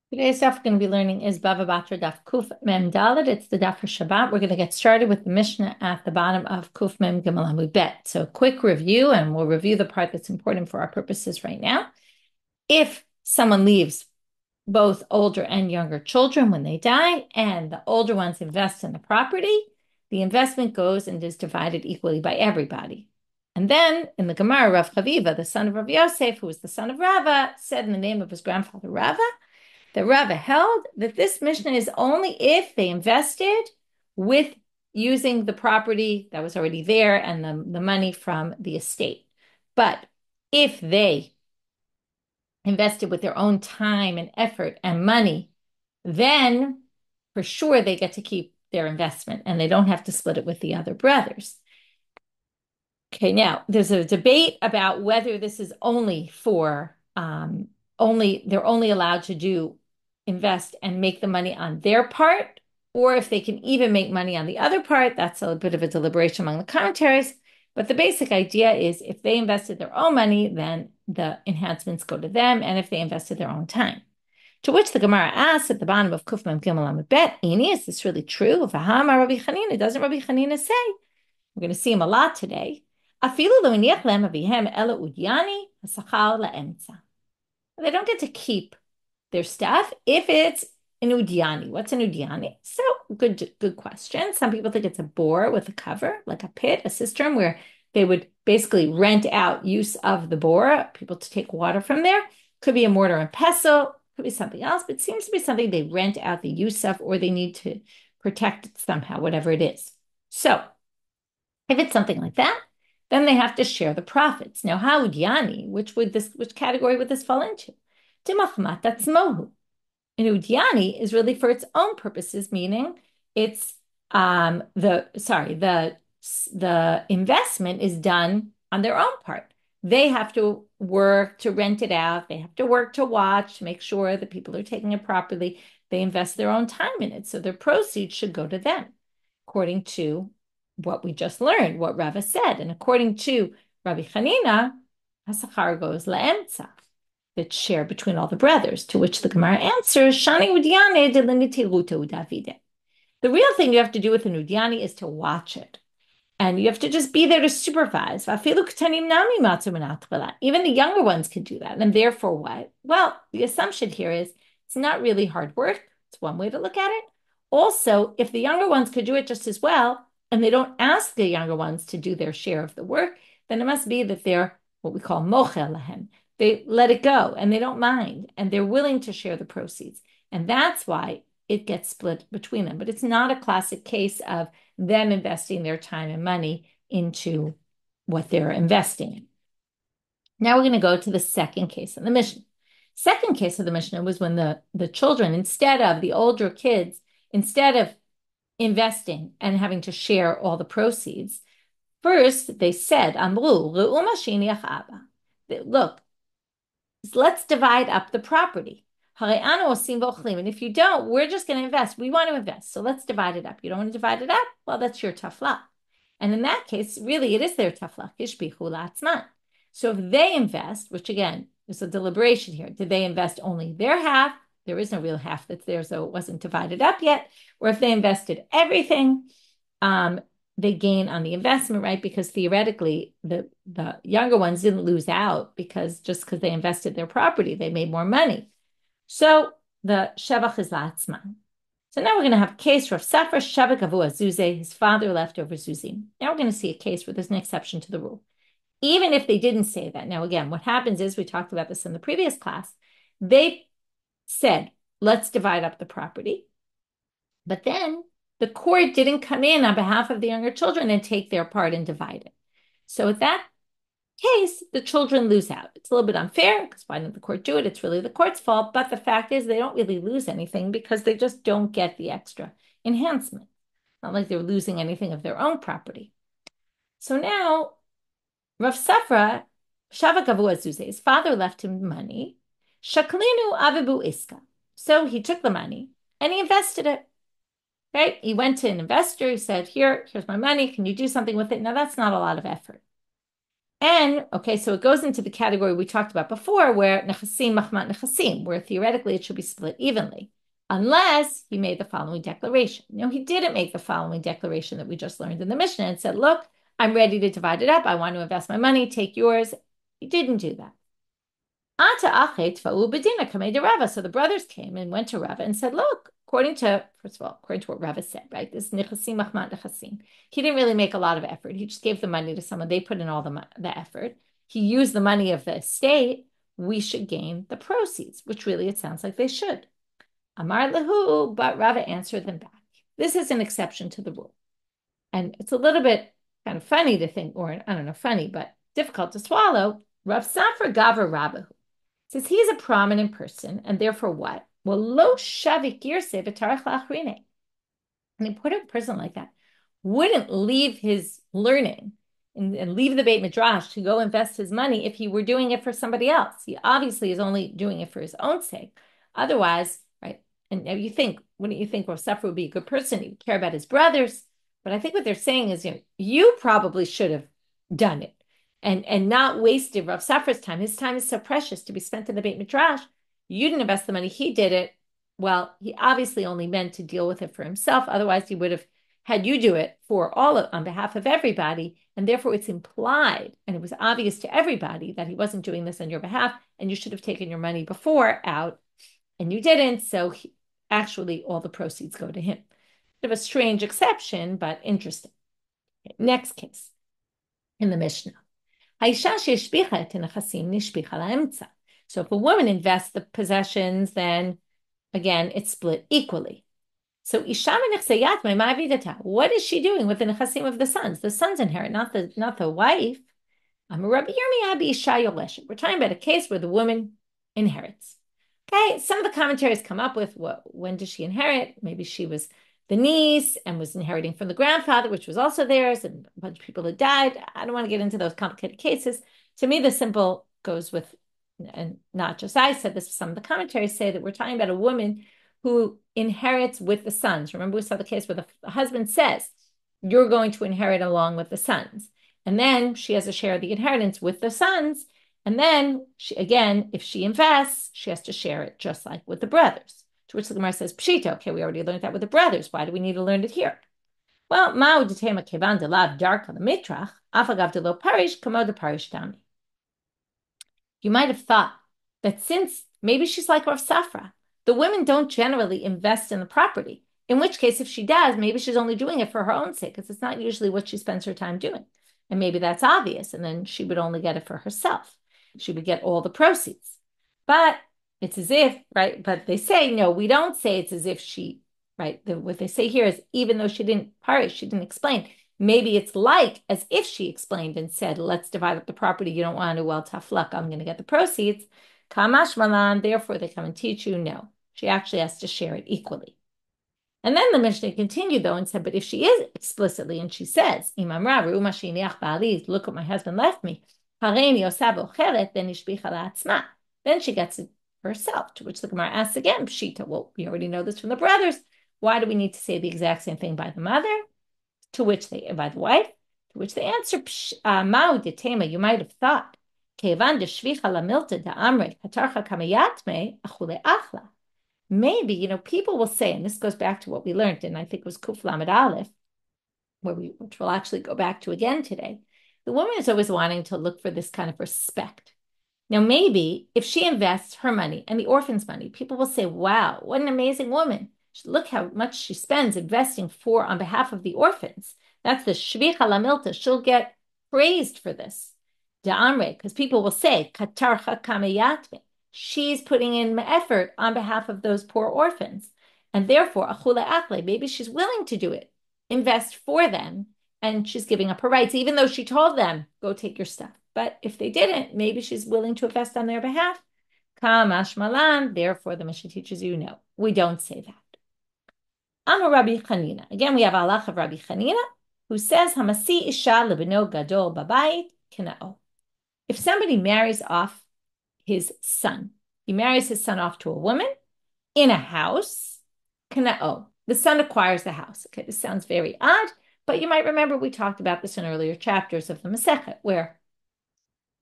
Today's daf we're going to be learning is Bava Batra daf Kuf Mem Dalet. It's the daf for Shabbat. We're going to get started with the Mishnah at the bottom of Kuf Mem Gimel Amud Bet. So a quick review, and we'll review the part that's important for our purposes right now. If someone leaves both older and younger children when they die, and the older ones invest in the property, the investment goes and is divided equally by everybody. And then in the Gemara, Rav Chaviva, the son of Rav Yosef, who was the son of Rava, said in the name of his grandfather Rava, the Rava held that this Mishnah is only if they invested with using the property that was already there and the money from the estate. But if they invested with their own time and effort and money, then for sure they get to keep their investment and they don't have to split it with the other brothers. Okay, now there's a debate about whether this is only for they're only allowed to invest and make the money on their part, or if they can even make money on the other part. That's a bit of a deliberation among the commentaries. But the basic idea is if they invested their own money, then the enhancements go to them, and if they invested their own time. To which the Gemara asks at the bottom of Kuf Mem Gimel Amud Bet, Ini, is this really true? V'hama Rabbi Chanina, doesn't Rabbi Chanina say? We're going to see him a lot today. Afilu lo iniach lem avihem ela udyani hasachal laemtza. They don't get to keep their stuff if it's an udyani. What's an udyani? So good question. Some people think it's a bore with a cover, like a pit, a cistern, where they would basically rent out use of the bore, people to take water from there. Could be a mortar and pestle, could be something else, but it seems to be something they rent out the use of, or they need to protect it somehow, whatever it is. So if it's something like that, then they have to share the profits. Now, how udyani, which category would this fall into? Timachmat, that's mohu. And udyani is really for its own purposes, meaning it's the investment is done on their own part. They have to work to rent it out. They have to work to watch, to make sure that people are taking it properly. They invest their own time in it. So their proceeds should go to them, according to what we just learned, what Rava said. And according to Rabbi Chanina, Hasachar goes la'emtza. It's shared between all the brothers, to which the Gemara answers, Shani udyane delinitiruta udavide. The real thing you have to do with an udyani is to watch it. And you have to just be there to supervise. Even the younger ones can do that. And therefore what? Well, the assumption here is it's not really hard work. It's one way to look at it. Also, if the younger ones could do it just as well, and they don't ask the younger ones to do their share of the work, then it must be that they're what we call mochel lahem. They let it go and they don't mind and they're willing to share the proceeds. And that's why it gets split between them. But it's not a classic case of them investing their time and money into what they're investing in. Now we're going to go to the second case of the Mishnah. Second case of the Mishnah was when the children, instead of the older kids, instead of investing and having to share all the proceeds, first they said, Amru, look, let's divide up the property. And if you don't, we're just going to invest. We want to invest. So let's divide it up. You don't want to divide it up? Well, that's your tough luck. And in that case, really, it is their tough luck. So if they invest, which again, there's a deliberation here. Did they invest only their half? There is no real half that's there, so it wasn't divided up yet. Or if they invested everything, they gain on the investment, right? Because theoretically, the younger ones didn't lose out because they invested their property, they made more money. So the shevach is la'atzman. So now we're going to have a case Rav Safra Shavak Avu Azuze, his father left over Zuzim. Now we're going to see a case where there's an exception to the rule. Even if they didn't say that. Now again, what happens is, we talked about this in the previous class, they said, let's divide up the property. But then the court didn't come in on behalf of the younger children and take their part and divide it. So in that case, the children lose out. It's a little bit unfair because why didn't the court do it? It's really the court's fault. But the fact is they don't really lose anything because they just don't get the extra enhancement. Not like they're losing anything of their own property. So now Rav Safra, Shavakavu Azuze, his father left him money. Shaklinu Avibu Iska. So he took the money and he invested it. Right? He went to an investor. He said, here's my money. Can you do something with it? Now, that's not a lot of effort. And okay, so it goes into the category we talked about before, where nechasim machmat nechasim, where theoretically it should be split evenly, unless he made the following declaration. No, he didn't make the following declaration that we just learned in the Mishnah and said, "Look, I'm ready to divide it up. I want to invest my money. Take yours." He didn't do that. So the brothers came and went to Rava and said, "Look, first of all, according to what Rava said, right? This nechasim machmat nechasim. He didn't really make a lot of effort. He just gave the money to someone. They put in all the effort. He used the money of the estate. We should gain the proceeds, which really it sounds like they should." Amar lahu, but Rava answered them back. This is an exception to the rule. And it's a little bit kind of funny to think, or I don't know, funny, but difficult to swallow. Rav Safra Gava Rabbahu says he's a prominent person, and therefore what? Well, lo shavik girse v'tarach la'achrine. An important person like that wouldn't leave his learning and leave the Beit Midrash to go invest his money if he were doing it for somebody else. He obviously is only doing it for his own sake. Otherwise, right? And now wouldn't you think Rav Safra would be a good person? He would care about his brothers. But I think what they're saying is, you probably should have done it and not wasted Rav Safra's time. His time is so precious to be spent in the Beit Midrash. You didn't invest the money. He did it. Well, he obviously only meant to deal with it for himself. Otherwise, he would have had you do it on behalf of everybody. And therefore, it's implied, and it was obvious to everybody that he wasn't doing this on your behalf, and you should have taken your money before out, and you didn't. So actually, all the proceeds go to him. Bit of a strange exception, but interesting. Okay, next case in the Mishnah. So if a woman invests the possessions, then again, it's split equally. So what is she doing with the nechasim of the sons? The sons inherit, not the wife. We're talking about a case where the woman inherits. Okay, some of the commentaries come up with when does she inherit? Maybe she was the niece and was inheriting from the grandfather, which was also theirs, and a bunch of people had died. I don't want to get into those complicated cases. To me, the simple goes with, and not just I said this, some of the commentaries say that we're talking about a woman who inherits with the sons. Remember, we saw the case where the husband says, "You're going to inherit along with the sons." And then she has a share of the inheritance with the sons. And then, if she invests, she has to share it just like with the brothers. To which the Gemara says, Pshita, okay, we already learned that with the brothers. Why do we need to learn it here? Well, Ma'u detema kevan de lav darka the mitrach, afagav de lo parish, kamo de parish dami. You might have thought that since maybe she's like Rav Safra, the women don't generally invest in the property. In which case, if she does, maybe she's only doing it for her own sake, because it's not usually what she spends her time doing. And maybe that's obvious, and then she would only get it for herself. She would get all the proceeds. But it's as if, right? But they say, no, we don't say it's as if she, right? What they say here is, even though she didn't explain, maybe it's like as if she explained and said, let's divide up the property. You don't want to, well, tough luck, I'm going to get the proceeds. Kamash malan, therefore they come and teach you, no, she actually has to share it equally. And then the Mishnah continued, though, and said, but if she is explicitly, and she says, Imam Rav, look what my husband left me, then she gets it herself, to which the Gemara asks again, Pshita, well, we already know this from the brothers. Why do we need to say the exact same thing by the mother? By the wife? To which they answer, Ma'u detema, you might have thought, Kevan de shvicha lamilta da amre, katarcha kamayatme, achule achla. Maybe, people will say, and this goes back to what we learned, and I think it was Kuf Lamed Aleph, which we'll actually go back to again today. The woman is always wanting to look for this kind of respect. Now, maybe if she invests her money and the orphan's money, people will say, wow, what an amazing woman. Look how much she spends investing on behalf of the orphans. That's the Shvicha Lamilta. She'll get praised for this. Da'amre, because people will say, Katarcha Kameyatme. She's putting in effort on behalf of those poor orphans. And therefore, Achule Akle, maybe she's willing to do it, invest for them, and she's giving up her rights, even though she told them, go take your stuff. But if they didn't, maybe she's willing to invest on their behalf. Kamash malan, therefore the Mishnah teaches you, no, we don't say that. Amar Rabbi Chanina. Again, we have halakha of Rabbi Chanina, who says, Hamasi isha lebeno gadol babayit kina'o. If somebody marries off his son, he marries his son off to a woman in a house, kina'o. The son acquires the house. Okay, this sounds very odd, but you might remember we talked about this in earlier chapters of the Masechet, where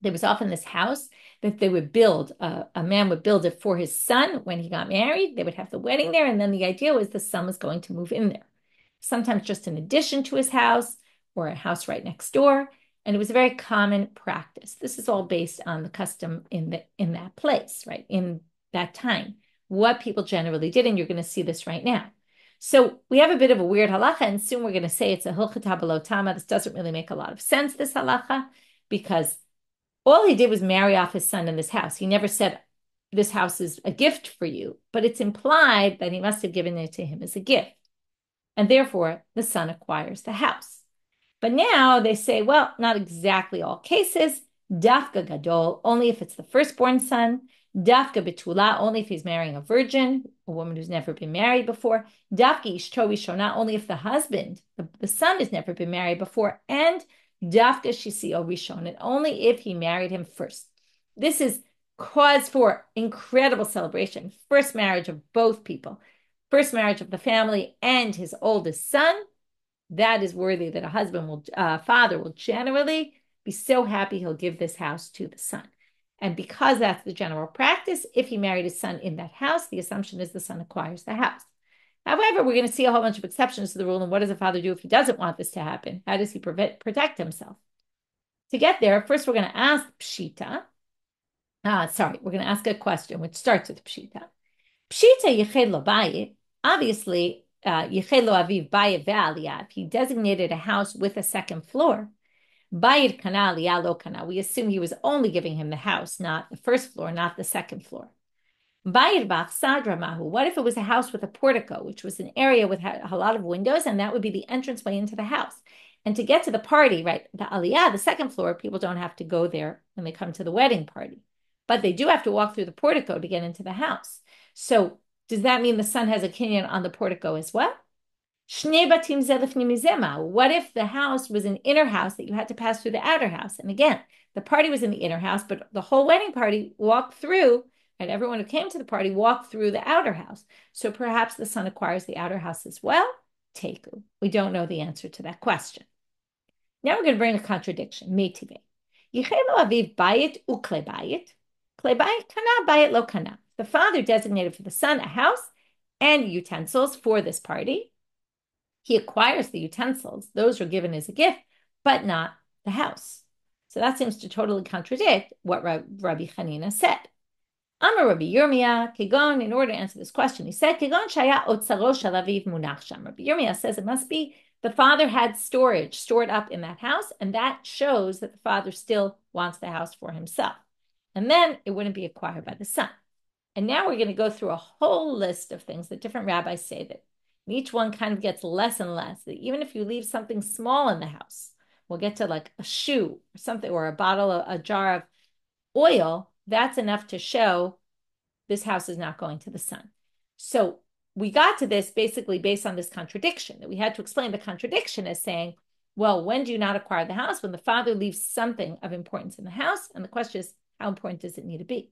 there was often this house that they would build. A man would build it for his son when he got married. They would have the wedding there, and then the idea was the son was going to move in there, sometimes just in addition to his house or a house right next door. And it was a very common practice. This is all based on the custom in that place, right? In that time, what people generally did, and you're going to see this right now. So we have a bit of a weird halakha, and soon we're going to say it's a hilchata below tama. This doesn't really make a lot of sense, this halakha, because all he did was marry off his son in this house. He never said, this house is a gift for you, but it's implied that he must have given it to him as a gift. And therefore, the son acquires the house. But now they say, well, not exactly all cases. Dafka gadol, only if it's the firstborn son. Dafka betula, only if he's marrying a virgin, a woman who's never been married before. Dafka ishto rishona, only if the husband, the son, has never been married before. And dafka shisio rishon, and only if he married him first. This is cause for incredible celebration. First marriage of both people. First marriage of the family and his oldest son. That is worthy that father will generally be so happy he'll give this house to the son. And because that's the general practice, if he married his son in that house, the assumption is the son acquires the house. However, we're going to see a whole bunch of exceptions to the rule. And what does a father do if he doesn't want this to happen? How does he protect himself? To get there, first we're going to ask Pshita. We're going to ask a question which starts with Pshita. Pshita yeched lo bayit. Obviously, yeched lo aviv bayit ve'aliyah. If he designated a house with a second floor, bayit kana aliyah lo kana. We assume he was only giving him the house, not the first floor, not the second floor. Bayit b'achsadra mahu. What if it was a house with a portico, which was an area with a lot of windows, and that would be the entranceway into the house? And to get to the party, right, the aliyah, the second floor, people don't have to go there when they come to the wedding party. But they do have to walk through the portico to get into the house. So does that mean the son has a kinyan on the portico as well? What if the house was an inner house that you had to pass through the outer house? And again, the party was in the inner house, but the whole wedding party walked through, and everyone who came to the party walked through the outer house. So perhaps the son acquires the outer house as well? Teku. We don't know the answer to that question. Now we're going to bring a contradiction. Meitive. Yichelo aviv bayit ukle bayit. Kle bayit kana bayit lo kana. The father designated for the son a house and utensils for this party. He acquires the utensils. Those are given as a gift, but not the house. So that seems to totally contradict what Rabbi Hanina said. Amar Rabbi Yirmiyah, Kegon, in order to answer this question, he said, Kegon shaya otzaro shalaviv munach sham. Rabbi Yirmiyah says it must be the father had storage stored up in that house, and that shows that the father still wants the house for himself. And then it wouldn't be acquired by the son. And now we're going to go through a whole list of things that different rabbis say that each one kind of gets less and less. That even if you leave something small in the house, we'll get to like a shoe or something, or a jar of oil, that's enough to show this house is not going to the son. So we got to this basically based on this contradiction, that we had to explain the contradiction as saying, well, when do you not acquire the house? When the father leaves something of importance in the house. And the question is, how important does it need to be?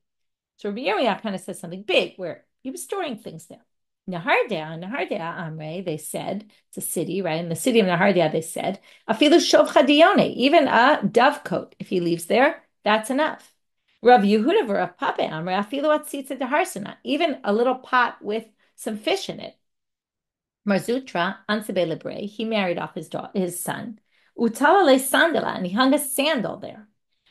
So Rabbi Yirmiyah kind of says something big where he was storing things there. Nahardea, Amre, they said, it's a city, right? In the city of Nahardea, they said, Afilu shov chadione, even a dovecoat, if he leaves there, that's enough. Rav Yehuda v'Rav Papa Amre, Afilu atzitza deharsana, even a little pot with some fish in it. Marzutra, Ansebe Libre, he married off his son. Utalale sandala, and he hung a sandal there.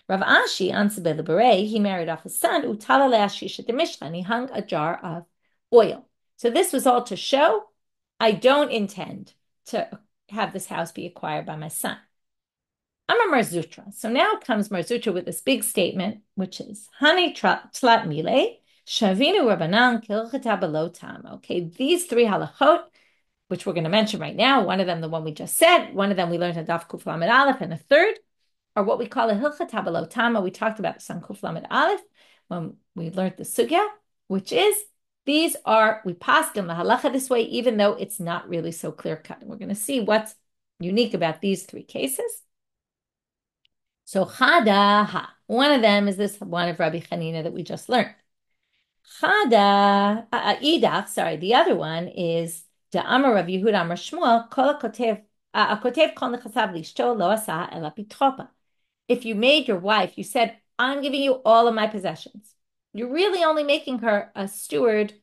Rav Ashi, Ansebe Libre, he married off his son. Utalale ashisha de Mishla, and he hung a jar of oil. So this was all to show, I don't intend to have this house be acquired by my son. Amar Marzutra. So now comes Marzutra with this big statement, which is, Hani tlat mile, shavinu Rabbanan kilchata below tam. Okay, these three halachot, which we're going to mention right now, one of them, the one we just said, one of them we learned in Daf Kuf Lamed Aleph, and a third are what we call a hilchata below tama. We talked about this on Kuf Lamed Aleph when we learned the sugya, which is, these are, we paskin the halakha this way, even though it's not really so clear cut. And we're going to see what's unique about these three cases. So chada ha, one of them is this one of Rabbi Hanina that we just learned. Chada idach, sorry, the other one is the Amar Rav Yehuda Amar Shmuel kol kotev kol nechasav lishto lo asa ela pitropa. If you made your wife, you said I'm giving you all of my possessions. You're really only making her a steward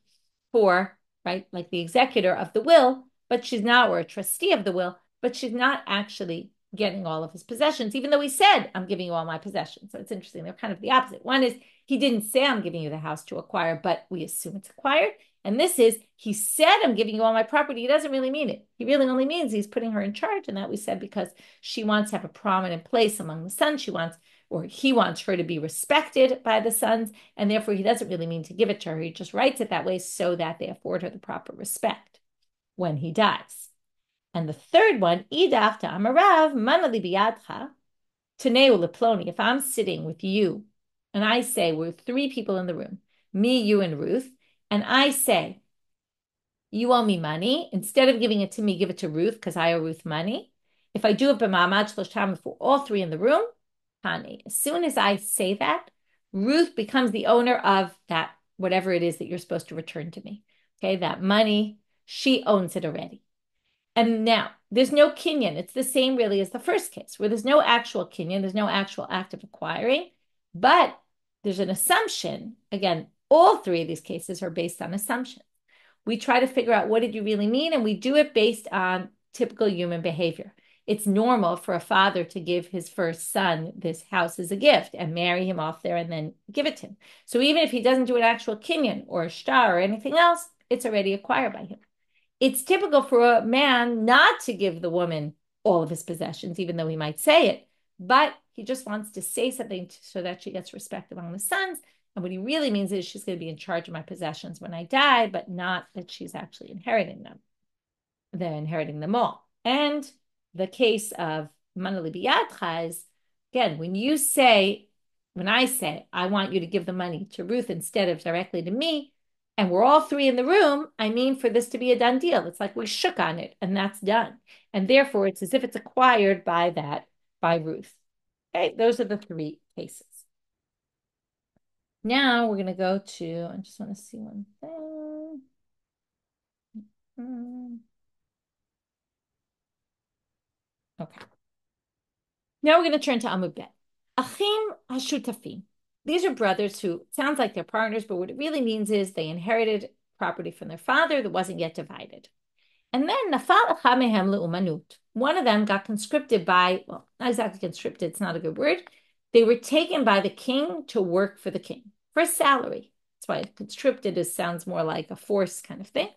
for, right, like the executor of the will, but she's not, or a trustee of the will, but she's not actually getting all of his possessions, even though he said, I'm giving you all my possessions. So it's interesting. They're kind of the opposite. One is he didn't say, I'm giving you the house to acquire, but we assume it's acquired. And this is, he said, I'm giving you all my property. He doesn't really mean it. He really only means he's putting her in charge. And that we said because she wants to have a prominent place among the sons. She wants, or he wants her to be respected by the sons. And therefore, he doesn't really mean to give it to her. He just writes it that way so that they afford her the proper respect when he dies. And the third one, idach amarav manali biyadcha teneu leploni. If I'm sitting with you and I say, we're three people in the room, me, you, and Ruth, and I say, you owe me money. Instead of giving it to me, give it to Ruth because I owe Ruth money. If I do it b'ma'amad shloshtam for all three in the room, honey, as soon as I say that, Ruth becomes the owner of that, whatever it is that you're supposed to return to me. Okay, that money, she owns it already. And now there's no kinyan. It's the same really as the first case where there's no actual kinyan, there's no actual act of acquiring, but there's an assumption. Again, all three of these cases are based on assumptions. We try to figure out what did you really mean, and we do it based on typical human behavior. It's normal for a father to give his first son this house as a gift and marry him off there and then give it to him. So even if he doesn't do an actual kinyan or a shtar or anything else, it's already acquired by him. It's typical for a man not to give the woman all of his possessions, even though he might say it, but he just wants to say something so that she gets respect among the sons. And what he really means is she's going to be in charge of my possessions when I die, but not that she's actually inheriting them. They're inheriting them all. And the case of manali biyadcha is, again, when I say, I want you to give the money to Ruth instead of directly to me, and we're all three in the room, I mean for this to be a done deal. It's like we shook on it and that's done. And therefore, it's as if it's acquired by Ruth. Okay, those are the three cases. Now we're going to go to, I just want to see one thing. Okay. Now we're going to turn to Amud Bet. Achim hashutafim. These are brothers who sounds like they're partners, but what it really means is they inherited property from their father that wasn't yet divided. And then nafal echad mehem le'umanut. One of them got conscripted by, well, not exactly conscripted, it's not a good word. They were taken by the king to work for the king for a salary. That's why conscripted sounds more like a force kind of thing.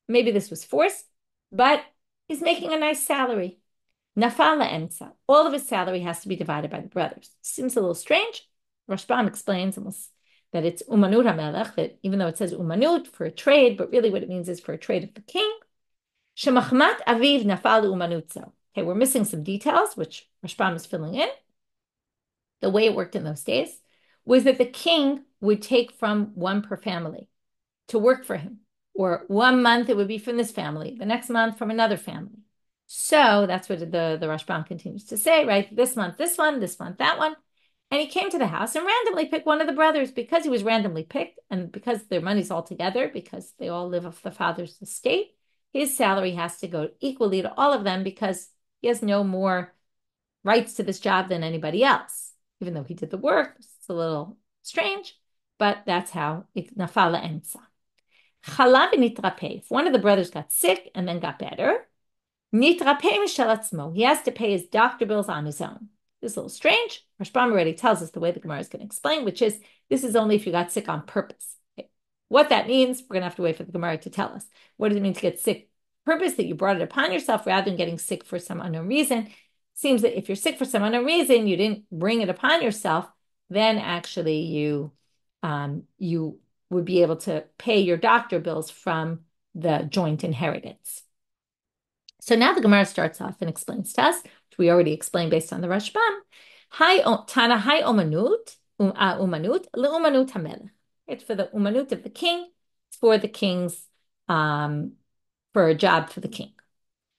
Maybe this was forced, but he's making a nice salary. Nafal le'emtza. All of his salary has to be divided by the brothers. Seems a little strange. Rashbam explains that it's umanut hamelech, that even though it says umanut for a trade, but really what it means is for a trade of the king. Shemachmat aviv nafal umanutzo. Okay, we're missing some details, which Rashbam is filling in. The way it worked in those days was that the king would take from one per family to work for him. Or 1 month it would be from this family, the next month from another family. So that's what the Rashbam continues to say, right? This month, this one, this month, that one. And he came to the house and randomly picked one of the brothers because he was randomly picked and because their money's all together, because they all live off the father's estate, his salary has to go equally to all of them because he has no more rights to this job than anybody else. Even though he did the work, it's a little strange, but that's how it nafala emsa. Chalav nitrape. If one of the brothers got sick and then got better, nitrape mishel atzmo. He has to pay his doctor bills on his own. This is a little strange. Rashbam already tells us the way the Gemara is going to explain, which is this is only if you got sick on purpose. Okay. What that means, we're going to have to wait for the Gemara to tell us. What does it mean to get sick? Purpose, that you brought it upon yourself rather than getting sick for some unknown reason. It seems that if you're sick for some unknown reason, you didn't bring it upon yourself, then actually you would be able to pay your doctor bills from the joint inheritance. So now the Gemara starts off and explains to us, which we already explained based on the Rashbam, Tana hai umanut leumanut hamelech. It's for the umanut of the king. It's for the king's, for a job for the king.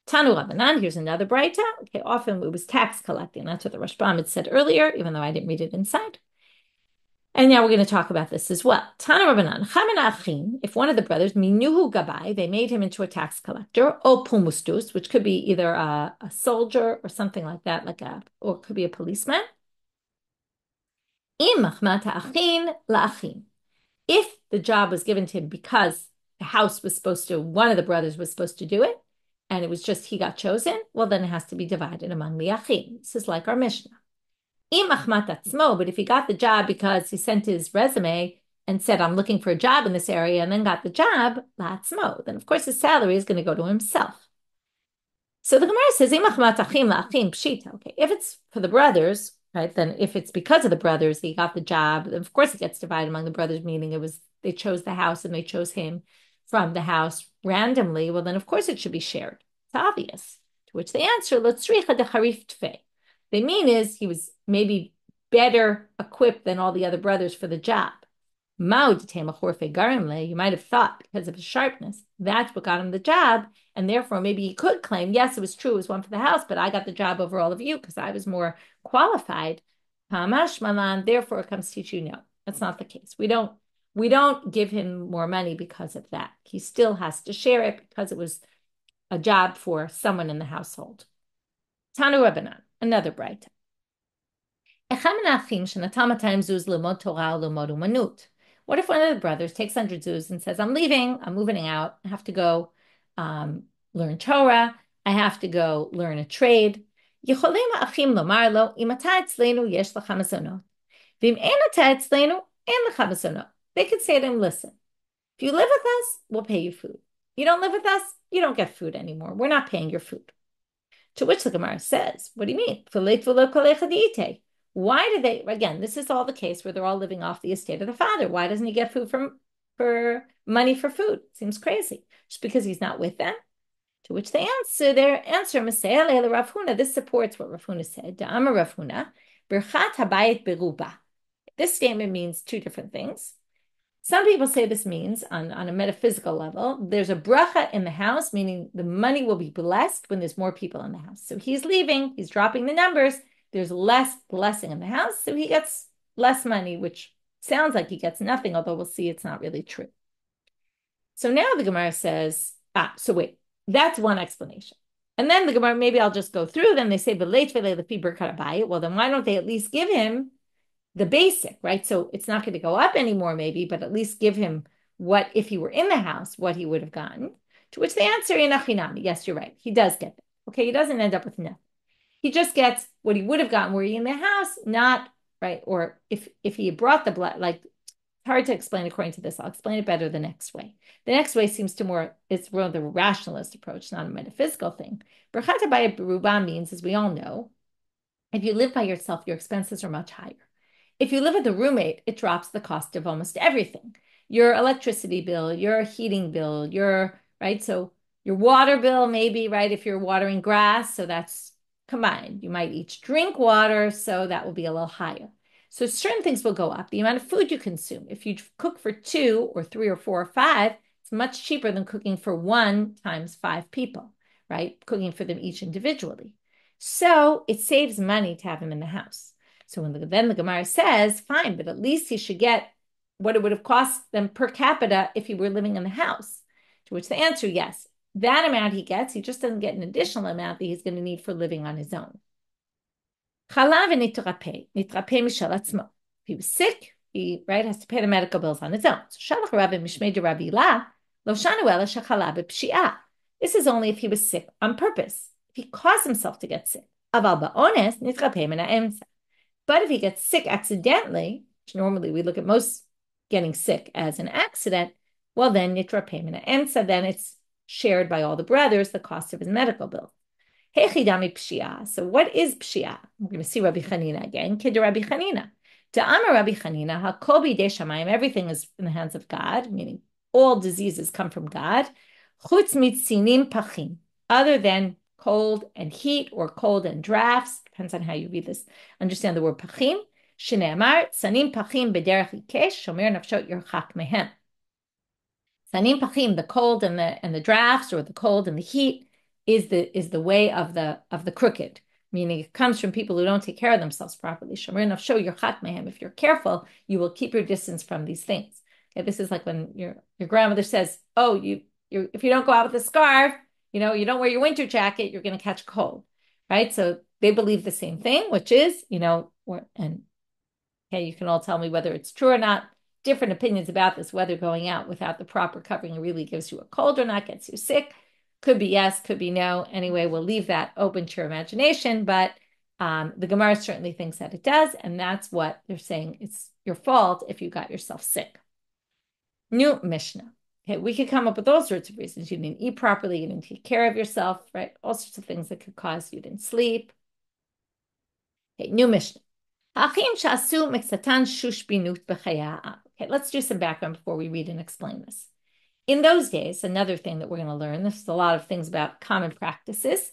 Tanu Rabbanan, here's another braita. Okay, often it was tax collecting. That's what the Rashbam had said earlier, even though I didn't read it inside. And now we're going to talk about this as well. Tana Rabbanan, Chamena Achim, if one of the brothers, Minuhu Gabai, they made him into a tax collector, or Pumustus, which could be either a soldier or something like that, or it could be a policeman. Im machmata achin la'achin. If the job was given to him because the house was supposed to, one of the brothers was supposed to do it, and it was just he got chosen, well, then it has to be divided among the achim. This is like our Mishnah. Im achmat atzmo, but if he got the job because he sent his resume and said, I'm looking for a job in this area, and then got the job, la'atzmo, then of course his salary is going to go to himself. So the Gemara says, Im achmat achim la'achim pshita. Okay, if it's for the brothers, right, then if it's because of the brothers he got the job, then of course it gets divided among the brothers, meaning it was they chose the house and they chose him from the house randomly, well, then of course it should be shared. It's obvious. To which they answer, Lotzricha de harif tfei. They mean is he was maybe better equipped than all the other brothers for the job. You might have thought because of his sharpness, that's what got him the job. And therefore, maybe he could claim, yes, it was true, it was one for the house, but I got the job over all of you because I was more qualified. Hamash malan, therefore it comes to teach you, no, that's not the case. We don't give him more money because of that. He still has to share it because it was a job for someone in the household. Tanu Rabbanan, another bright. What if one of the brothers takes 100 zuz and says, I'm leaving, I'm moving out, I have to go learn Torah, I have to go learn a trade. They could say to him, listen, if you live with us, we'll pay you food. You don't live with us, you don't get food anymore. We're not paying your food. To which the Gemara says, what do you mean? Why do they, again, this is all the case where they're all living off the estate of the father. Why doesn't he get food for money for food? Seems crazy. Just because he's not with them? To which they answer, Rav Huna, this supports what Rav Huna said. Da'amar Rav Huna, Birchat habayit beruba. This statement means two different things. Some people say this means, on a metaphysical level, there's a bracha in the house, meaning the money will be blessed when there's more people in the house. So he's leaving, he's dropping the numbers, there's less blessing in the house, so he gets less money, which sounds like he gets nothing, although we'll see it's not really true. So now the Gemara says, so wait, that's one explanation. And then the Gemara, maybe I'll just go through, then they say, well, then why don't they at least give him the basic, right? So it's not going to go up anymore, maybe, but at least give him what, if he were in the house, what he would have gotten. To which they answer, yes, you're right. He does get that. Okay, he doesn't end up with nothing. He just gets what he would have gotten were he in the house, not, right? Or if he had brought the blood, like, it's hard to explain according to this. I'll explain it better the next way. The next way seems to it's more the rationalist approach, not a metaphysical thing. Berchat habayit beruba means, as we all know, if you live by yourself, your expenses are much higher. If you live with a roommate, it drops the cost of almost everything. Your electricity bill, your heating bill, right? So your water bill, maybe, right? If you're watering grass, so that's combined. You might each drink water, so that will be a little higher. So certain things will go up. The amount of food you consume. If you cook for 2 or 3 or 4 or 5, it's much cheaper than cooking for 1 times 5 people, right? Cooking for them each individually. So it saves money to have him in the house. So then the Gemara says, fine, but at least he should get what it would have cost them per capita if he were living in the house. To which the answer, yes. That amount he gets, he just doesn't get an additional amount that he's going to need for living on his own. If he was sick, he has to pay the medical bills on his own. This is only if he was sick on purpose. If he caused himself to get sick. But if he gets sick accidentally, which normally we look at most getting sick as an accident, well then nitra payment emsa, then it's shared by all the brothers, the cost of his medical bill. So what is pshia? We're going to see Rabbi Chanina again. Kid Rabbi Chanina. Ta'amar Rabbi Chanina, hakol bidei shamayim, everything is in the hands of God, meaning all diseases come from God. Chutz mitzinim pachim, other than cold and heat or cold and drafts, depends on how you read this. Understand the word pachim. Shneamar, sanim pachim bederach ikesh, shomer nafshot yerchak mehem. Sanim pachim, the cold and the drafts, or the cold and the heat, is the way of the crooked, meaning it comes from people who don't take care of themselves properly. Shomer nafshot yerchak mehem. If you're careful, you will keep your distance from these things. Okay, this is like when your grandmother says, "Oh, if you don't go out with a scarf, you don't wear your winter jacket, you're going to catch a cold," right? So they believe the same thing, which is, Okay, you can all tell me whether it's true or not. Different opinions about this, whether going out without the proper covering really gives you a cold or not, gets you sick. Could be yes, could be no. Anyway, we'll leave that open to your imagination, but the Gemara certainly thinks that it does, and that's what they're saying. It's your fault if you got yourself sick. New Mishnah. Okay, we could come up with all sorts of reasons. You didn't eat properly, you didn't take care of yourself, right? All sorts of things that could cause you didn't sleep. Okay, new Mishnah. Okay, let's do some background before we read and explain this. In those days, another thing that we're going to learn, this is a lot of things about common practices.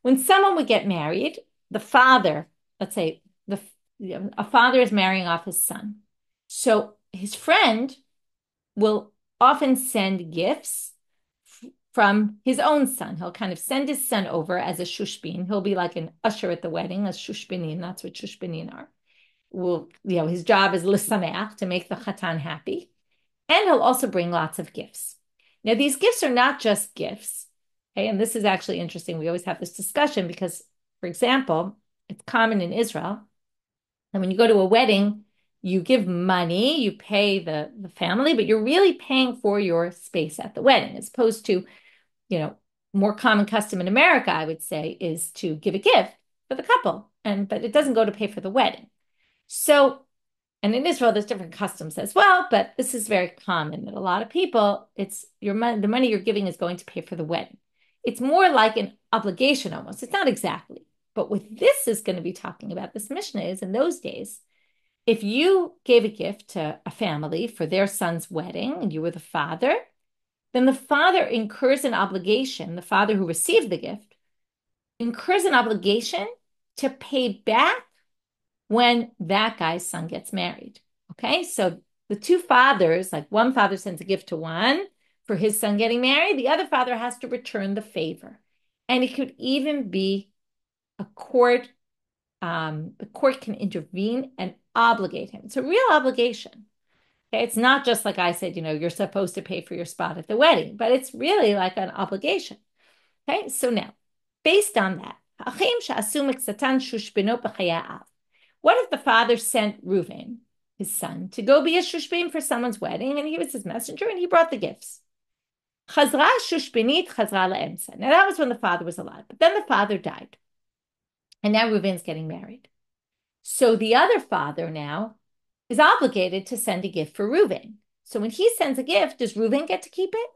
When someone would get married, the father, let's say a father is marrying off his son. So his friend will often send gifts from his own son. He'll kind of send his son over as a shushbin. He'll be like an usher at the wedding, a shushbinin. That's what shushbinin are. His job is l'sameach, to make the chatan happy. And he'll also bring lots of gifts. Now, these gifts are not just gifts. Okay, and this is actually interesting. We always have this discussion because, for example, it's common in Israel. And when you go to a wedding, you give money, you pay the family, but you're really paying for your space at the wedding, as opposed to, more common custom in America, I would say, is to give a gift for the couple, but it doesn't go to pay for the wedding. So, and in Israel, there's different customs as well, but this is very common that a lot of people, it's the money you're giving is going to pay for the wedding. It's more like an obligation almost. It's not exactly. But what this is going to be talking about, this Mishnah is, in those days, if you gave a gift to a family for their son's wedding and you were the father, then the father incurs an obligation, the father who received the gift incurs an obligation to pay back when that guy's son gets married. Okay, so the two fathers, like one father sends a gift to one for his son getting married, the other father has to return the favor. And it could even be a court, the court can intervene and obligate him. It's a real obligation. Okay, it's not just like I said, you're supposed to pay for your spot at the wedding, but it's really like an obligation. Okay, so now, based on that, what if the father sent Reuven, his son, to go be a shushbin for someone's wedding, and he was his messenger, and he brought the gifts? Chazra shushbinit chazra la'emsa. Now, that was when the father was alive, but then the father died, and now Reuven's getting married. So the other father now is obligated to send a gift for Reuven. So when he sends a gift, does Reuven get to keep it?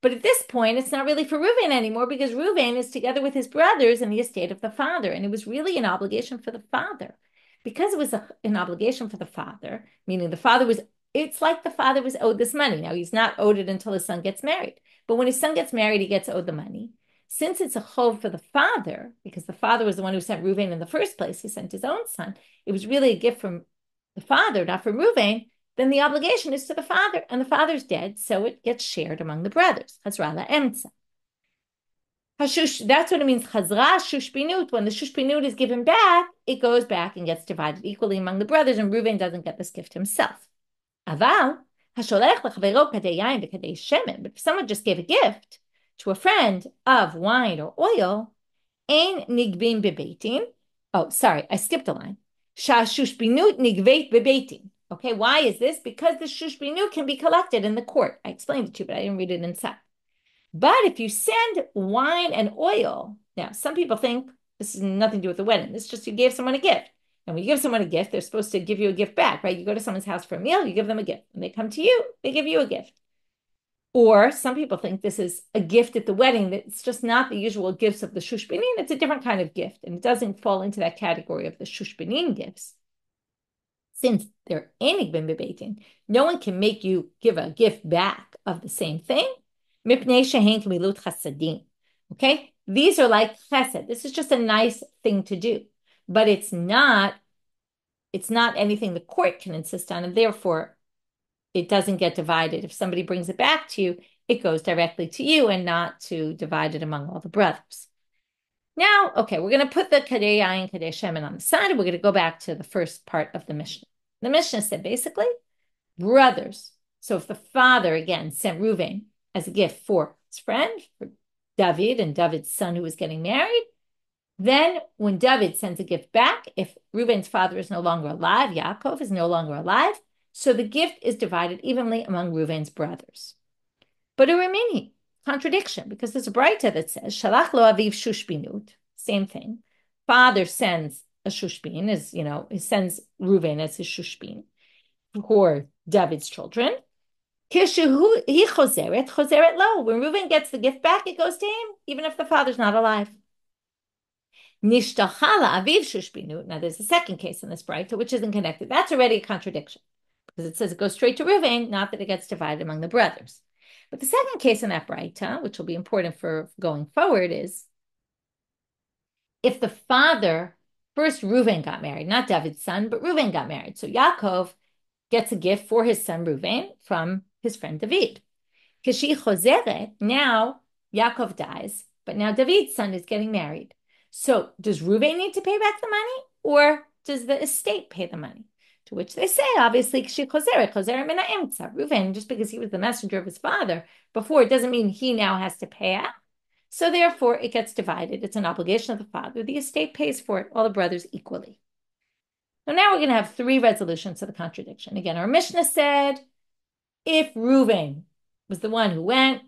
But at this point, it's not really for Reuven anymore because Reuven is together with his brothers in the estate of the father. And it was really an obligation for the father. Because it was an obligation for the father, meaning it's like the father was owed this money. Now, he's not owed it until his son gets married. But when his son gets married, he gets owed the money. Since it's a chov for the father, because the father was the one who sent Reuven in the first place, he sent his own son, it was really a gift from the father, not from Reuven, then the obligation is to the father, and the father's dead, so it gets shared among the brothers. Chazra la'emsa. That's what it means, chazra shushbinut. When the shushbinut is given back, it goes back and gets divided equally among the brothers, and Reuven doesn't get this gift himself. Aval, hasholech lechavero kadei yain v'kadei shemen. But if someone just gave a gift to a friend of wine or oil, ein nigbim bebeitin. Oh, sorry, I skipped a line. Shushbinut nigveit bebeitin. Okay, why is this? Because the shushbinut can be collected in the court. I explained it to you, but I didn't read it inside. But if you send wine and oil, now some people think this has nothing to do with the wedding. This is just you gave someone a gift. And when you give someone a gift, they're supposed to give you a gift back, right? You go to someone's house for a meal, you give them a gift. When they come to you, they give you a gift. Or some people think this is a gift at the wedding. It's just not the usual gifts of the shushbinin. It's a different kind of gift. And it doesn't fall into that category of the shushbinin gifts. Since they're enig ben bebetin, no one can make you give a gift back of the same thing. Mipnei shehein k'milut chasadim. Okay? These are like chesed. This is just a nice thing to do. But it's not anything the court can insist on, and therefore it doesn't get divided. If somebody brings it back to you, it goes directly to you and not to divide it among all the brothers. Now, okay, we're going to put the kadei yain, kadei shemen on the side, and we're going to go back to the first part of the Mishnah. The Mishnah said basically, brothers. So if the father, again, sent Reuven as a gift for his friend, for David and David's son who was getting married, Then when David sends a gift back, if Reuben's father is no longer alive, Yaakov is no longer alive, so the gift is divided evenly among Reuben's brothers. But a Rimini, contradiction, because there's a Braita that says, Shalach lo aviv shushbinut, same thing. Father sends a shushbin, he sends Reuben as his shushbin for David's children. Kishu he choseret lo. When Reuben gets the gift back, it goes to him, even if the father's not alive. Nishtachala aviv shushbinu. Now there's a second case in this Braita, which isn't connected. That's already a contradiction, because it says it goes straight to Reuven, not that it gets divided among the brothers. But the second case in that Braita, which will be important for going forward, is if the father, first Reuven got married, not David's son, but Reuven got married. So Yaakov gets a gift for his son Reuven from his friend David. Kishi chozeret, now Yaakov dies, but now David's son is getting married. So does Reuven need to pay back the money, or does the estate pay the money? To which they say, obviously, Reuven, just because he was the messenger of his father before, it doesn't mean he now has to pay out. So therefore, it gets divided. It's an obligation of the father. The estate pays for it, all the brothers equally. So now we're going to have three resolutions to the contradiction. Again, our Mishnah said, if Reuven was the one who went,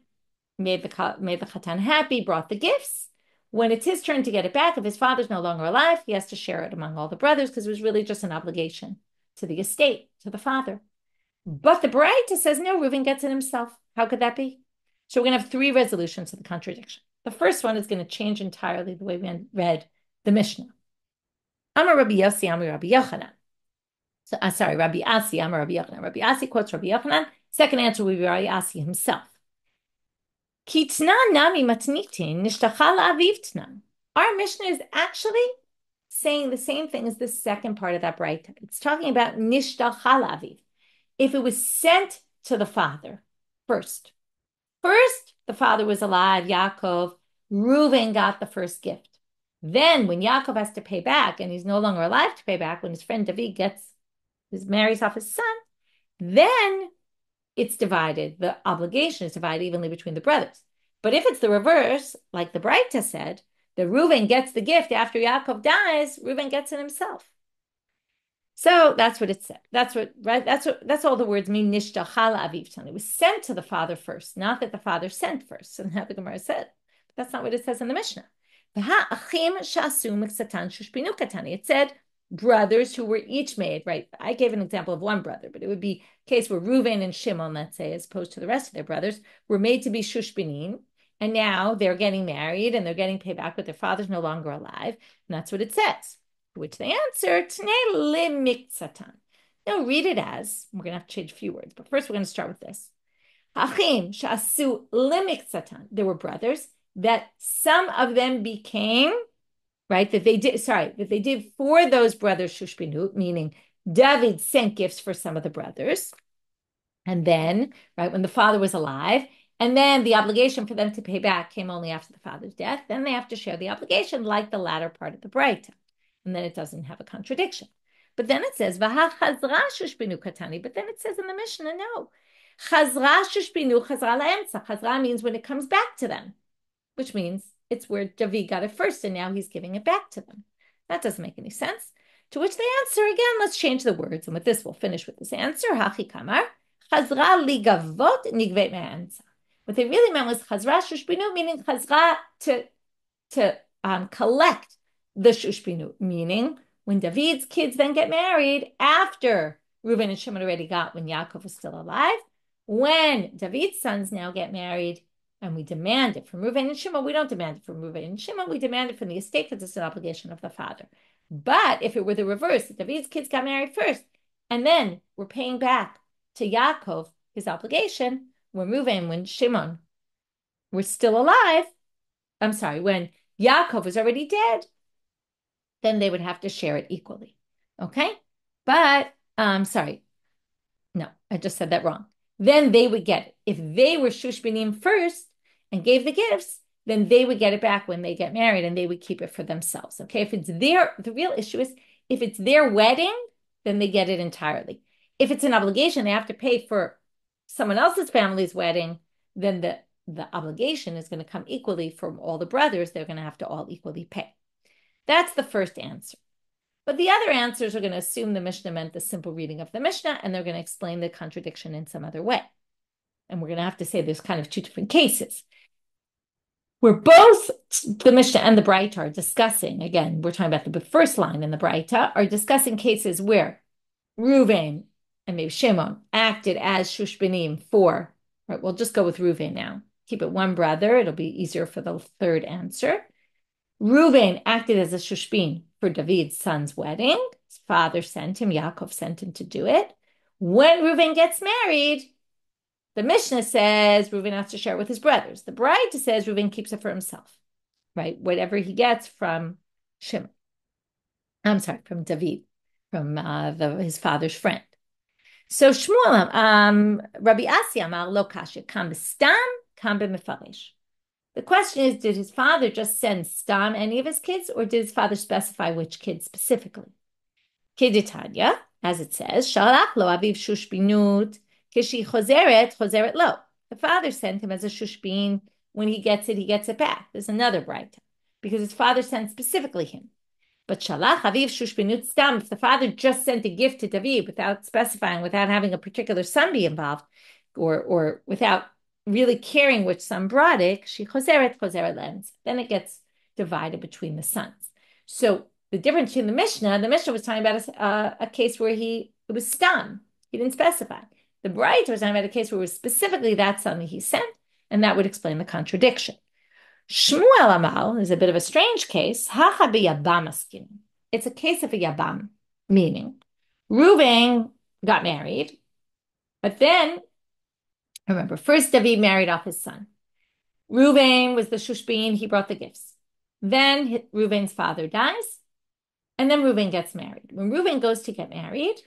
made the Chatan happy, brought the gifts, when it's his turn to get it back, if his father's no longer alive, he has to share it among all the brothers, because it was really just an obligation to the estate, to the father. But the Braita says, no, Reuven gets it himself. How could that be? So we're going to have three resolutions to the contradiction. The first one is going to change entirely the way we read the Mishnah. Amar Rabbi Yossi, Amar Rabbi Yochanan. So, Rabbi Asi, Amar Rabbi Yochanan. Rabbi Asi quotes Rabbi Yochanan. Second answer will be Rabbi Asi himself. Kitna nami matnitin nishtachal aviv tnan. Our Mishnah is actually saying the same thing as the second part of that Braita. It's talking about nishtachal aviv. If it was sent to the father first, the father was alive, Yaakov, Reuven got the first gift. Then when Yaakov has to pay back, and he's no longer alive to pay back, when his friend David marries off his son, then it's divided. The obligation is divided evenly between the brothers. But if it's the reverse, like the Braita said, that Reuven gets the gift after Yaakov dies, Reuven gets it himself. So that's what it said. That's all the words mean. Nishtachal aviv tan. It was sent to the father first, not that the father sent first. So now the Gemara said, but that's not what it says in the Mishnah. It said brothers who were each made, right? I gave an example of one brother, but it would be a case where Reuven and Shimon, let's say, as opposed to the rest of their brothers, were made to be shushbinim, and now they're getting married and they're getting paid back, but their father's no longer alive. And that's what it says. Which they answer, Tnei limiktsatan. Now read it as, we're going to have to change a few words, but first we're going to start with this. Achim shasu limiktsatan. There were brothers that some of them became, right, that they did for those brothers shushbinut, meaning David sent gifts for some of the brothers. And then, right, when the father was alive, and then the obligation for them to pay back came only after the father's death, then they have to share the obligation like the latter part of the Braita. And then it doesn't have a contradiction. But then it says, Vaha chazra shushbinu katani. But then it says in the Mishnah, no. Chazra shushbinu chazra la'emtza. Chazra means when it comes back to them, which means it's where David got it first, and now he's giving it back to them. That doesn't make any sense. To which they answer again, let's change the words. And with this, we'll finish with this answer. Hachi kamar, chazra ligavot nigvet me'emtza. What they really meant was chazra shushbinu, meaning chazra to collect the shushbinu, meaning when David's kids then get married after Reuben and Shimon already got when Yaakov was still alive, when David's sons now get married and we demand it from Reuben and Shimon, we don't demand it from Reuben and Shimon, we demand it from the estate because it's an obligation of the father. But if it were the reverse, if David's kids got married first and then we're paying back to Yaakov his obligation, when Shimon were still alive, when Yaakov was already dead, then they would have to share it equally. Okay? But, no, I just said that wrong. Then they would get it. If they were shushbinim first and gave the gifts, then they would get it back when they get married and they would keep it for themselves. Okay? If it's the real issue is, if it's their wedding, then they get it entirely. If it's an obligation, they have to pay for someone else's family's wedding, then the obligation is going to come equally from all the brothers. They're going to have to all equally pay. That's the first answer. But the other answers are going to assume the Mishnah meant the simple reading of the Mishnah, and they're going to explain the contradiction in some other way. And we're going to have to say there's kind of two different cases where both the Mishnah and the Braita are discussing, again, we're talking about the first line in the Braita, are discussing cases where Reuven and maybe Shimon acted as shushbanim for, right, we'll just go with Reuven now. Keep it one brother. It'll be easier for the third answer. Reuven acted as a shushbin for David's son's wedding. His father sent him, Yaakov sent him to do it. When Reuven gets married, the Mishnah says Reuven has to share it with his brothers. The Braita says Reuven keeps it for himself, right? Whatever he gets from Shimon. I'm sorry, from David, from his father's friend. So Shmuel, Rabbi Asi Amar lo kasha, kam b'stam, kam b'mefarish. The question is, did his father just send stam any of his kids, or did his father specify which kids specifically? Keditanya, as it says, shalach lo aviv shushbinut, kishi chozeret lo. The father sent him as a shushbin. When he gets it back. There's another Braita, because his father sent specifically him. But shalach aviv shushbinut stam, if the father just sent a gift to David without specifying, without having a particular son be involved, or without really caring which son brought it, she chozeret lens. Then it gets divided between the sons. So the difference between the Mishnah was talking about a case where it was stam. He didn't specify. The Braita was talking about a case where it was specifically that son that he sent, and that would explain the contradiction. Shmuel Amal is a bit of a strange case. Hacha b'yabam askin. It's a case of a yabam, meaning Reuven got married, but then, remember, first David married off his son. Reuven was the shushbin, he brought the gifts. Then Reuven's father dies, and then Reuven gets married. When Reuven goes to get married,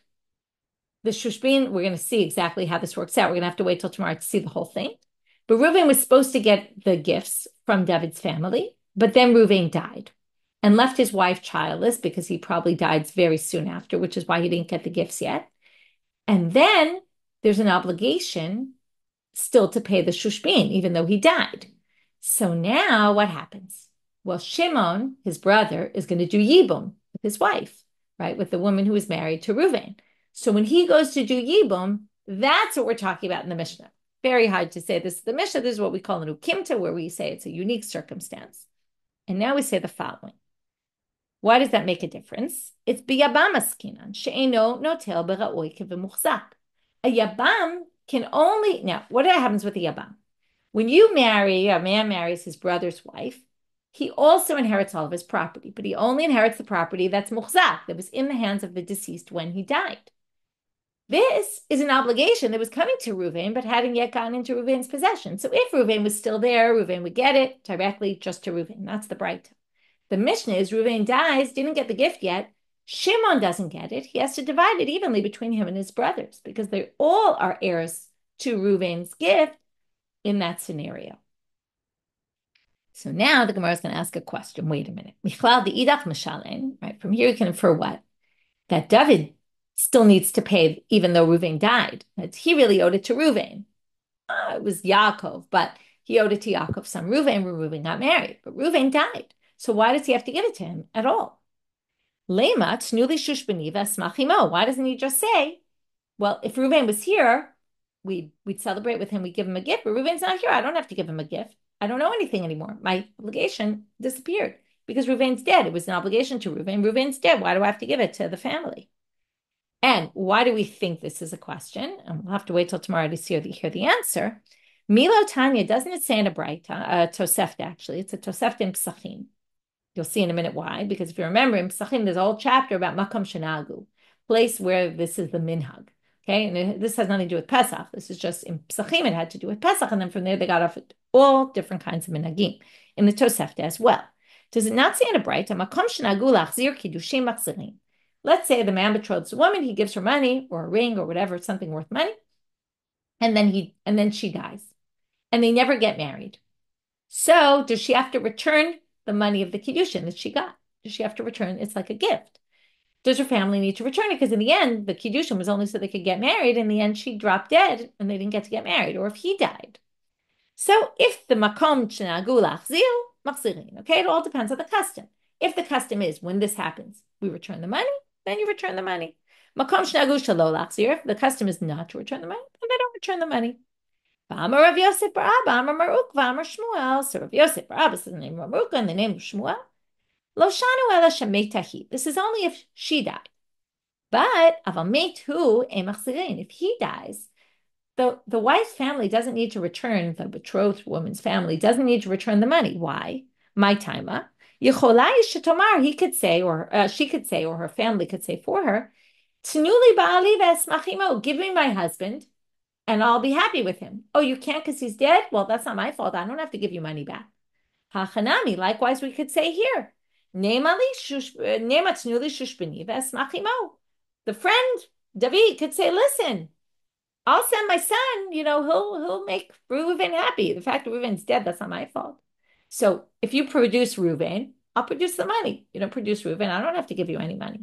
the shushbin, we're going to see exactly how this works out. We're going to have to wait till tomorrow to see the whole thing. But Reuven was supposed to get the gifts from David's family, but then Reuven died and left his wife childless because he probably died very soon after, which is why he didn't get the gifts yet. And then there's an obligation still to pay the shushbin, even though he died. So now what happens? Well, Shimon, his brother, is going to do yibum with his wife, right? With the woman who was married to Reuven. So when he goes to do yibum, that's what we're talking about in the Mishnah. Very hard to say this is the Mishnah. This is what we call an ukimta, where we say it's a unique circumstance. And now we say the following. Why does that make a difference? It's biyabam askinan, she'eno notel bera'oi kevemuchzak. A yabam can only, now, what happens with a yabam? When a man marries his brother's wife, he also inherits all of his property, but he only inherits the property that's muchzak, that was in the hands of the deceased when he died. This is an obligation that was coming to Reuven, but hadn't yet gotten into Reuven's possession. So if Reuven was still there, Reuven would get it directly just to Reuven. That's the Braita. The Mishnah is Reuven dies, didn't get the gift yet. Shimon doesn't get it. He has to divide it evenly between him and his brothers because they all are heirs to Reuven's gift in that scenario. So now the Gemara is going to ask a question. Wait a minute. Right? From here you can infer what? That David still needs to pay even though Reuven died. He really owed it to Reuven. It was Yaakov, but he owed it to Yaakov's son Reuven when Reuven got married. But Reuven died. So why does he have to give it to him at all? Why doesn't he just say, well, if Reuven was here, we'd celebrate with him, we'd give him a gift, but Reuven's not here. I don't have to give him a gift. I don't know anything anymore. My obligation disappeared because Reuven's dead. It was an obligation to Reuven. Reuven's dead. Why do I have to give it to the family? And why do we think this is a question? And we'll have to wait till tomorrow to hear the answer. Milo Tanya, doesn't it say in a Braita, Tosefta actually, it's a Tosefta in Psachim. You'll see in a minute why, because if you remember in Psachim, there's a whole chapter about Makom Shenagu, place where this is the minhag. Okay, and this has nothing to do with Pesach. This is just in Psachim, it had to do with Pesach, and then from there they got off all different kinds of minhagim in the Tosefta as well. Does it not say in a Braita, Makom Shenagu lachzir kiddushim machzirin? Let's say the man betroths a woman, he gives her money or a ring or whatever, something worth money, and then she dies, and they never get married. So does she have to return the money of the kiddushin that she got? Does she have to return? It's like a gift. Does her family need to return it? Because in the end, the kiddushin was only so they could get married. In the end, she dropped dead and they didn't get to get married, or if he died. So if the makom shenagu lachzir, machzirin. Okay, it all depends on the custom. If the custom is when this happens, we return the money, then you return the money. Makom shnagu shelo lachzir. If the custom is not to return the money, then they don't return the money. V'amar Rav Yosef bar Abba, Amar Maruk, v'amar Shmuel. So Rav Yosef bar Abba says the name of Maruk and the name of Shmuel. Lo shanu ela shemetahi. This is only if she died. But aval metu emachzirin. If he dies, the wife's family doesn't need to return, the betrothed woman's family doesn't need to return the money. Why? My taima. Yecholai shetomar, he could say, or she could say, or her family could say for her, Tnuli ba'ali v'esmachimo, give me my husband, and I'll be happy with him. Oh, you can't because he's dead? Well, that's not my fault. I don't have to give you money back. Hachanami, likewise, we could say here, Nema tnuli shushbani v'esmachimo. The friend, David, could say, listen, I'll send my son, he'll make Reuven happy. The fact that Reuven's dead, that's not my fault. So if you produce Reuven, I'll produce the money. You don't produce Reuven, I don't have to give you any money.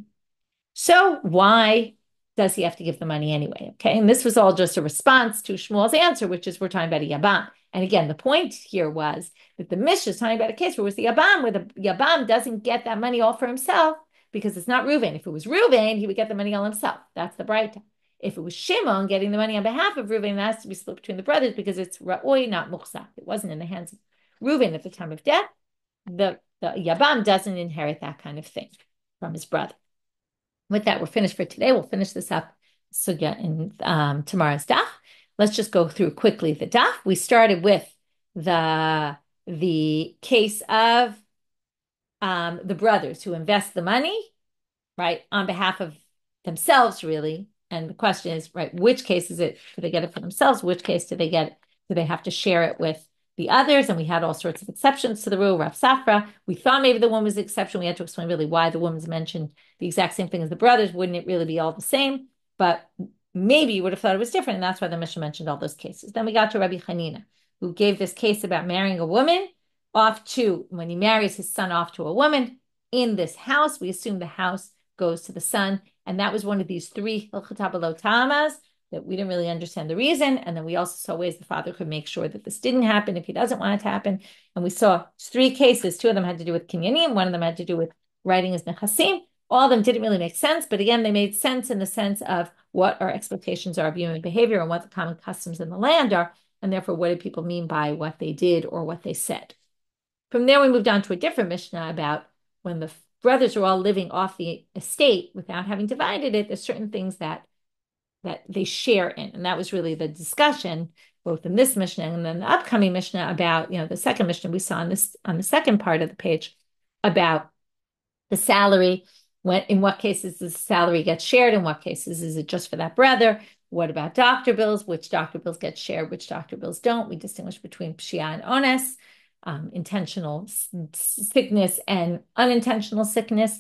So why does he have to give the money anyway? Okay, and this was all just a response to Shmuel's answer, which is we're talking about a Yabam. And again, the point here was that the Mishnah is talking about a case where it was the Yabam, where the Yabam doesn't get that money all for himself because it's not Reuven. If it was Reuven, he would get the money all himself. That's the Braita. If it was Shimon getting the money on behalf of Reuven, that has to be split between the brothers because it's Ra'oi, not Muchzak. It wasn't in the hands of Reuven at the time of death. The Yabam doesn't inherit that kind of thing from his brother. With that, we're finished for today. We'll finish this up in tomorrow's daf. Let's just go through quickly the daf. We started with the case of the brothers who invest the money, right, on behalf of themselves, really. And the question is, right, which case is it? Do they get it for themselves? Which case do they have to share it with the others? And we had all sorts of exceptions to the rule. Rav Safra, we thought maybe the woman was the exception. We had to explain really why the woman's mentioned the exact same thing as the brothers. Wouldn't it really be all the same? But maybe you would have thought it was different. And that's why the Mishnah mentioned all those cases. Then we got to Rabbi Hanina, who gave this case about marrying a woman when he marries his son off to a woman in this house. We assume the house goes to the son. And that was one of these three tamas that we didn't really understand the reason. And then we also saw ways the father could make sure that this didn't happen if he doesn't want it to happen. And we saw three cases. Two of them had to do with kinyanim. One of them had to do with writing as nechasim. All of them didn't really make sense. But again, they made sense in the sense of what our expectations are of human behavior and what the common customs in the land are. And therefore, what did people mean by what they did or what they said? From there, we moved on to a different Mishnah about when the brothers are all living off the estate without having divided it. There's certain things that they share in. And that was really the discussion, both in this Mishnah and then the upcoming Mishnah about, the second Mishnah we saw on the second part of the page about the salary. In what cases does the salary get shared? In what cases is it just for that brother? What about doctor bills? Which doctor bills get shared? Which doctor bills don't? We distinguish between pshia and ones, intentional sickness and unintentional sickness.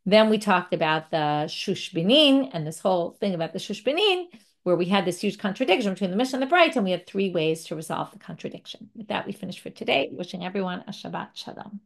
Then we talked about the shushbinin and this whole thing about the shushbinin, where we had this huge contradiction between the Mishnah and the Braita, and we had three ways to resolve the contradiction. With that, we finish for today. Wishing everyone a Shabbat Shalom.